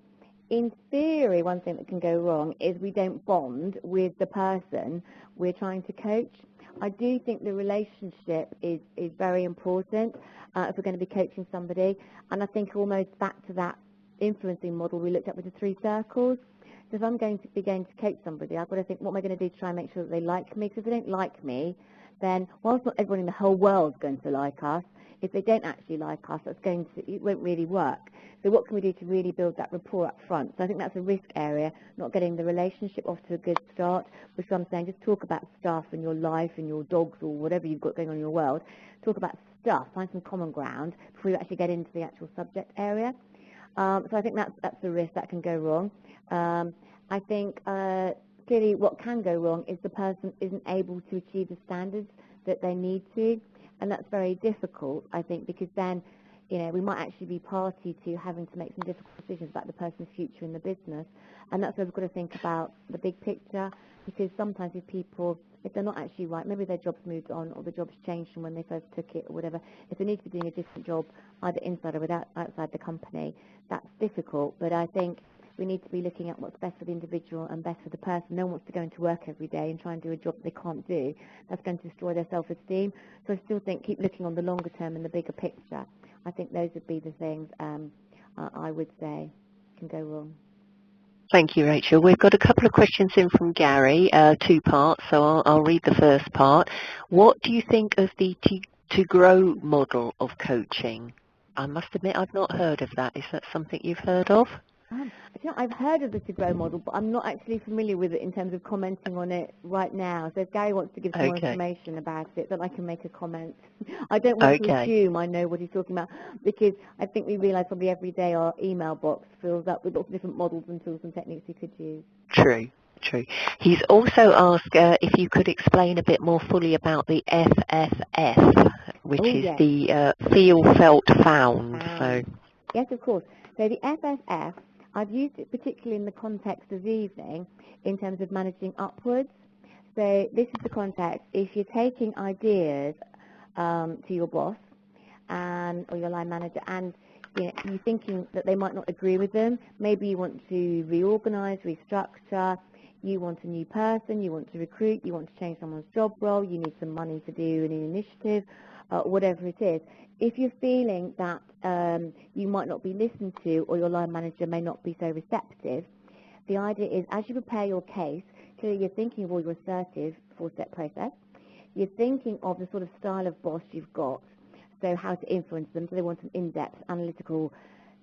in theory one thing that can go wrong is we don't bond with the person we're trying to coach. I do think the relationship is very important if we're going to be coaching somebody, and I think almost back to that influencing model we looked at with the 3 circles. So if I'm going to coach somebody, I've got to think, what am I going to do to try and make sure that they like me? Because if they don't like me, then whilst not everyone in the whole world's going to like us, if they don't actually like us, it won't really work. So what can we do to really build that rapport up front? So I think that's a risk area, not getting the relationship off to a good start. Which I'm saying, just talk about stuff and your life and your dogs or whatever you've got going on in your world. Talk about stuff, find some common ground before you actually get into the actual subject area. So I think that's the risk that can go wrong. I think clearly what can go wrong is the person isn't able to achieve the standards that they need to, and that's very difficult, I think, because then we might actually be party to having to make some difficult decisions about the person's future in the business, and that's where we've got to think about the big picture, because sometimes if they're not actually right, maybe their job's moved on or the job's changed from when they first took it or whatever, if they need to be doing a different job either inside or outside the company, that's difficult. But I think we need to be looking at what's best for the individual and best for the person. No one wants to go into work every day and try and do a job they can't do. That's going to destroy their self-esteem. So I still think keep looking on the longer term and the bigger picture. I think those would be the things I would say can go wrong. Thank you, Rachel. We've got a couple of questions in from Gary, 2 parts, so I'll read the first part. What do you think of the to grow model of coaching? I must admit I've not heard of that. Is that something you've heard of? I've heard of the to grow model, but I'm not actually familiar with it in terms of commenting on it right now. So if Gary wants to give some more information about it, then I can make a comment. I don't want to assume I know what he's talking about, because I think we realise probably every day our email box fills up with lots of different models and tools and techniques we could use. True. He's also asked if you could explain a bit more fully about the FFF, which is the feel, felt, found. So. Yes, of course. So the FFF, I've used it particularly in the context of the evening in terms of managing upwards. So this is the context. If you're taking ideas to your boss or your line manager, and you're thinking that they might not agree with them, maybe you want to reorganize, restructure, you want a new person, you want to recruit, you want to change someone's job role, you need some money to do an initiative, whatever it is. If you're feeling that you might not be listened to or your line manager may not be so receptive, the idea is as you prepare your case, clearly you're thinking of all your assertive 4-step process. You're thinking of the sort of style of boss you've got, so how to influence them. So they want an in-depth, analytical,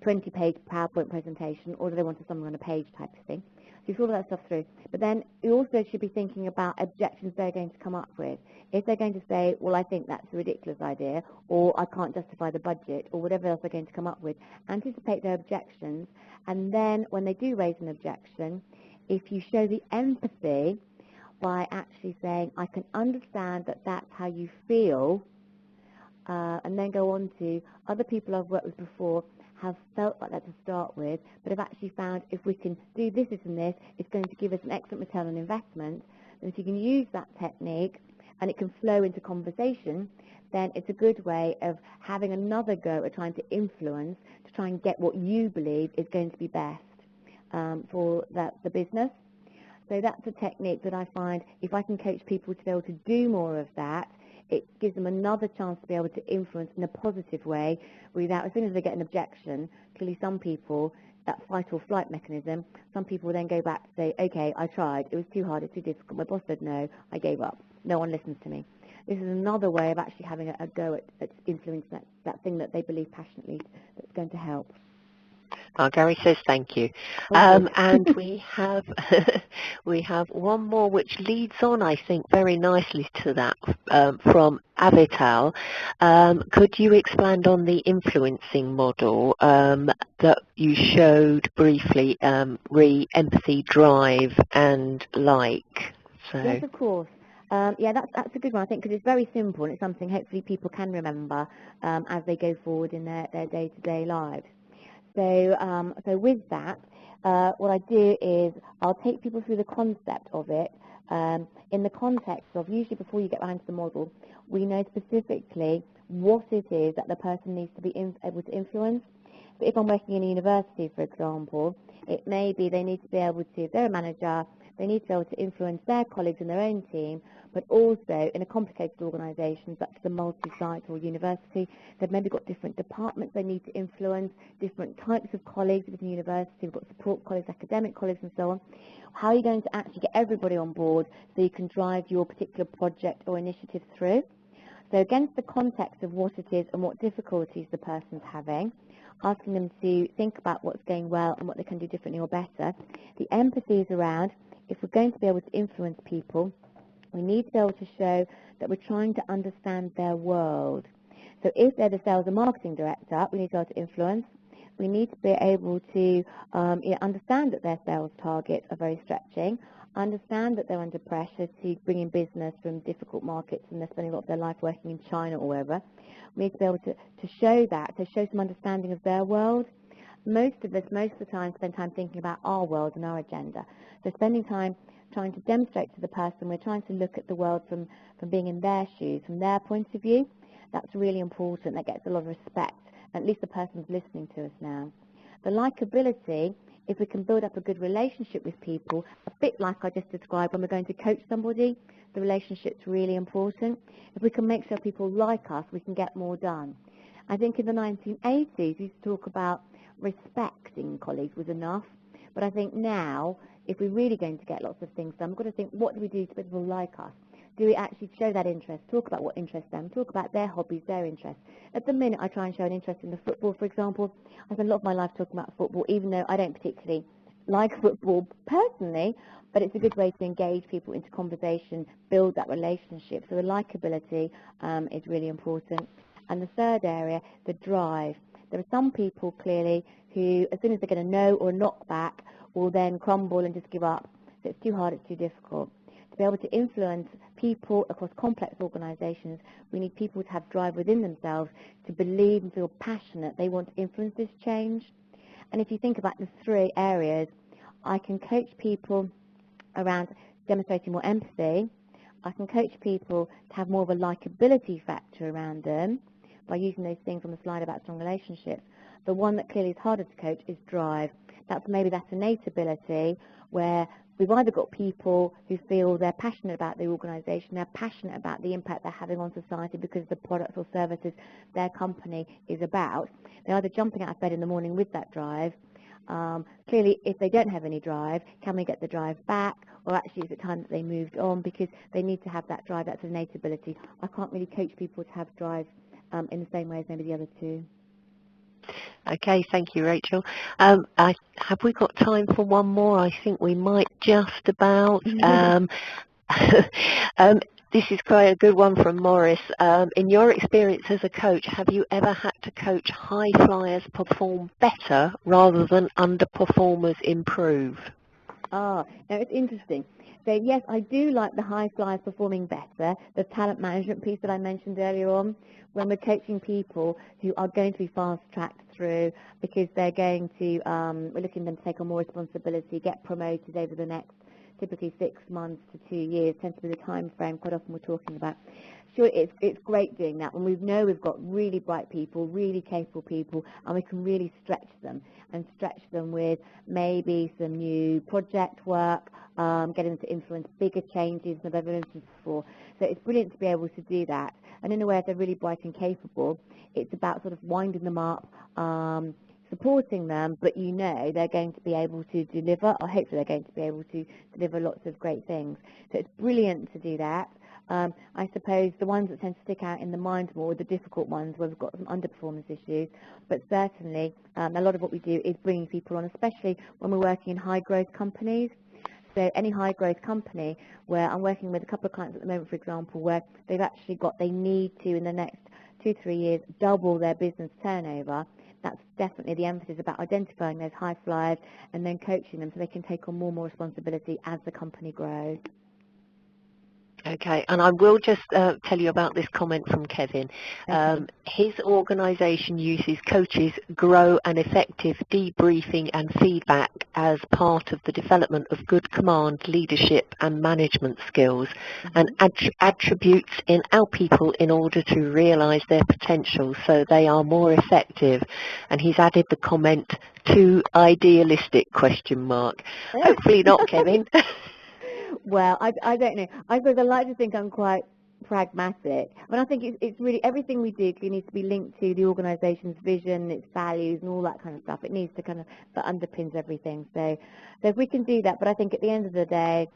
20-page PowerPoint presentation, or do they want something on a page type of thing? So you follow that stuff through. But then you also should be thinking about objections they're going to come up with. If they're going to say, well, I think that's a ridiculous idea, or I can't justify the budget, or whatever else they're going to come up with, anticipate their objections. And then when they do raise an objection, if you show the empathy by actually saying, I can understand that that's how you feel, and then go on to other people I've worked with before have felt like that to start with, but have actually found if we can do this, this and this, it's going to give us an excellent return on investment. And if you can use that technique and it can flow into conversation, then it's a good way of having another go at trying to influence, to try and get what you believe is going to be best for the business. So that's a technique that I find if I can coach people to be able to do more of that, it gives them another chance to be able to influence in a positive way without, as soon as they get an objection, clearly some people, that fight or flight mechanism, some people then go back to say, okay, I tried, it was too hard, it's too difficult, my boss said no, I gave up, no one listens to me. This is another way of actually having a go at influencing that thing that they believe passionately that's going to help. Gary says thank you. Oh, And we have we have one more which leads on, I think, very nicely to that, from Avital. Could you expand on the influencing model that you showed briefly, empathy, drive, and like? So. Yes, of course. Yeah, that's a good one, I think, because it's very simple and it's something hopefully people can remember as they go forward in their day-to-day lives. So, so with that, what I do is I'll take people through the concept of it in the context of, usually before you get behind to the model, we know specifically what it is that the person needs to be able to influence. So if I'm working in a university, for example, it may be they need to be able to, if they're a manager, they need to be able to influence their colleagues in their own team, but also in a complicated organisation such as a multi-site or university, they've maybe got different departments they need to influence, different types of colleagues within the university, we've got support colleagues, academic colleagues and so on. How are you going to actually get everybody on board so you can drive your particular project or initiative through? So against the context of what it is and what difficulties the person's having, asking them to think about what's going well and what they can do differently or better. The empathy is around, if we're going to be able to influence people, we need to be able to show that we're trying to understand their world. So if they're the sales and marketing director, we need to be able to influence. We need to be able to understand that their sales targets are very stretching, understand that they're under pressure to bring in business from difficult markets and they're spending a lot of their life working in China or wherever. We need to be able to show that, to show some understanding of their world. Most of the time, spend time thinking about our world and our agenda. So spending time trying to demonstrate to the person we're trying to look at the world from being in their shoes, from their point of view. That's really important. That gets a lot of respect. At least the person's listening to us now. The likability, if we can build up a good relationship with people, a bit like I just described when we're going to coach somebody, the relationship's really important. If we can make sure people like us, we can get more done. I think in the 1980s, we used to talk about respecting colleagues was enough. But I think now, if we're really going to get lots of things done, we've got to think, what do we do to make people like us? Do we actually show that interest, talk about what interests them, talk about their hobbies, their interests? At the minute, I try and show an interest in the football, for example. I spend a lot of my life talking about football, even though I don't particularly like football personally, but it's a good way to engage people into conversation, build that relationship. So the likability is really important. And the third area, the drive. There are some people, clearly, who, as soon as they get a no or a knockback, will then crumble and just give up. So it's too hard, it's too difficult. To be able to influence people across complex organisations, we need people to have drive within themselves, to believe and feel passionate they want to influence this change. And if you think about the three areas, I can coach people around demonstrating more empathy. I can coach people to have more of a likability factor around them by using those things on the slide about strong relationships. The one that clearly is harder to coach is drive. That's innate ability where we've either got people who feel they're passionate about the organisation, they're passionate about the impact they're having on society because of the products or services their company is about. They're either jumping out of bed in the morning with that drive. Clearly, if they don't have any drive, can we get the drive back? Or actually, is it time that they moved on because they need to have that drive? That's innate ability. I can't really coach people to have drive in the same way as maybe the other two. Okay, thank you, Rachel. Have we got time for one more? I think we might just about. This is quite a good one from Morris. In your experience as a coach, have you ever had to coach high flyers perform better rather than underperformers improve? Now it's interesting. So yes, I do like the high flyers performing better, the talent management piece that I mentioned earlier on, when we're coaching people who are going to be fast-tracked through because they're going to, we're looking at them to take on more responsibility, get promoted over the next typically 6 months to 2 years tends to be the time frame quite often we're talking about. Sure, it's great doing that when we know we've got really bright people, really capable people, and we can really stretch them with maybe some new project work, getting them to influence bigger changes than they've ever influenced before. So it's brilliant to be able to do that. And in a way, if they're really bright and capable, it's about sort of winding them up, supporting them, but you know they're going to be able to deliver, or hopefully they're going to be able to deliver lots of great things. So it's brilliant to do that. I suppose the ones that tend to stick out in the mind more are the difficult ones where we've got some underperformance issues, but certainly a lot of what we do is bringing people on, especially when we're working in high growth companies. So any high growth company where I'm working with a couple of clients at the moment, for example, where they've actually they need to in the next 2-3 years double their business turnover. That's definitely the emphasis about identifying those high flyers and then coaching them so they can take on more and more responsibility as the company grows. Okay, and I will just tell you about this comment from Kevin. His organisation uses coaches, grow an effective debriefing and feedback as part of the development of good command, leadership and management skills, and attributes in our people in order to realise their potential so they are more effective. And he's added the comment, too idealistic, ? Hopefully not, Kevin. Well, I don't know. I suppose I like to think I'm quite pragmatic. I mean, I think it's really everything we do needs to be linked to the organisation's vision, its values, and all that kind of stuff. It needs to that underpins everything. So if we can do that, but I think at the end of the day,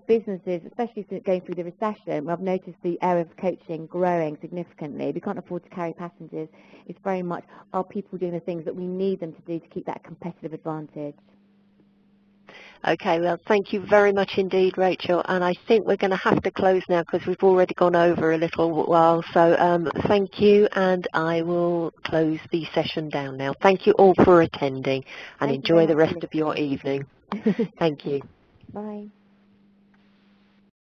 businesses, especially since going through the recession, I've noticed the area of coaching growing significantly. We can't afford to carry passengers. It's very much are people doing the things that we need them to do to keep that competitive advantage. Okay, well, thank you very much indeed, Rachel. And I think we're going to have to close now because we've already gone over a little while. So thank you, and I will close the session down now. Thank you all for attending, and enjoy the rest of your evening. Thank you. Bye.